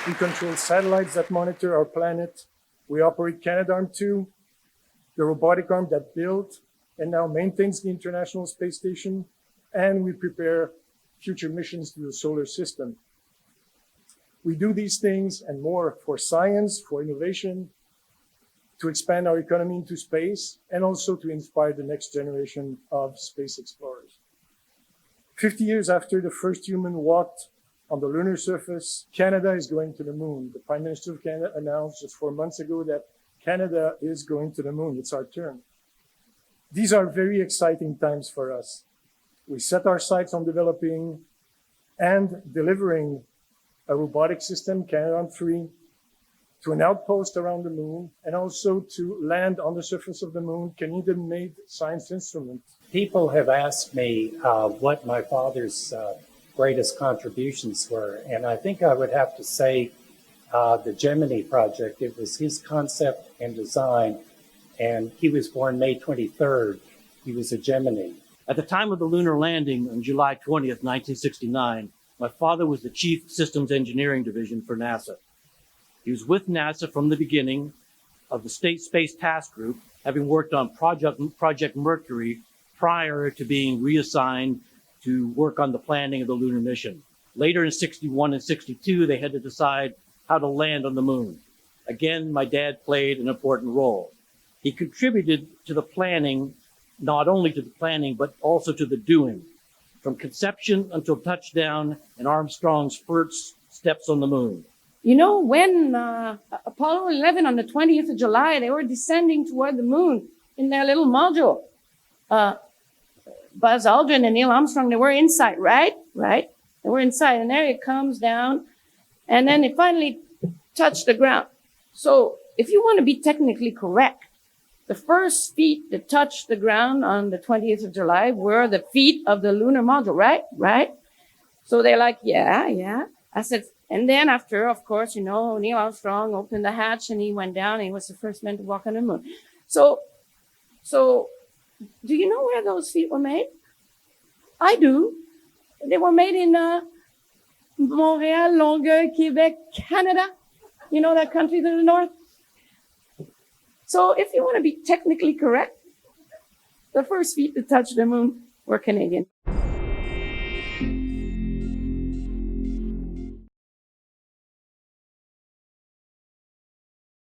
We control satellites that monitor our planet. We operate Canadarm2, the robotic arm that built and now maintains the International Space Station, and we prepare future missions to the solar system. We do these things and more for science, for innovation, to expand our economy into space, and also to inspire the next generation of space explorers. 50 years after the first human walked on the lunar surface, Canada is going to the moon. The Prime Minister of Canada announced just 4 months ago that Canada is going to the moon. It's our turn. These are very exciting times for us. We set our sights on developing and delivering a robotic system, Canadarm3, to an outpost around the moon, and also to land on the surface of the moon, Canadian-made science instrument. People have asked me what my father's greatest contributions were, and I think I would have to say the Gemini project. It was his concept and design, and he was born May 23rd. He was a Gemini. At the time of the lunar landing on July 20th, 1969, my father was the Chief Systems Engineering Division for NASA. He was with NASA from the beginning of the State Space Task Group, having worked on Project Mercury prior to being reassigned to work on the planning of the lunar mission. Later in 61 and 62, they had to decide how to land on the moon. Again, my dad played an important role. He contributed to the planning, not only to the planning, but also to the doing, from conception until touchdown and Armstrong's first steps on the moon. You know, when Apollo 11 on the 20th of July, they were descending toward the moon in their little module. Buzz Aldrin and Neil Armstrong, they were inside, right? Right? They were inside, and there it comes down, and then it finally touched the ground. So if you want to be technically correct, the first feet that touched the ground on the 20th of July were the feet of the lunar module, right? Right? So they're like, yeah. I said, and then after, of course, you know, Neil Armstrong opened the hatch and he went down and he was the first man to walk on the moon. So do you know where those feet were made? I do. They were made in Montreal, Longueuil, Quebec, Canada. You know that country to the north? So if you want to be technically correct, the first feet to touch the moon were Canadian.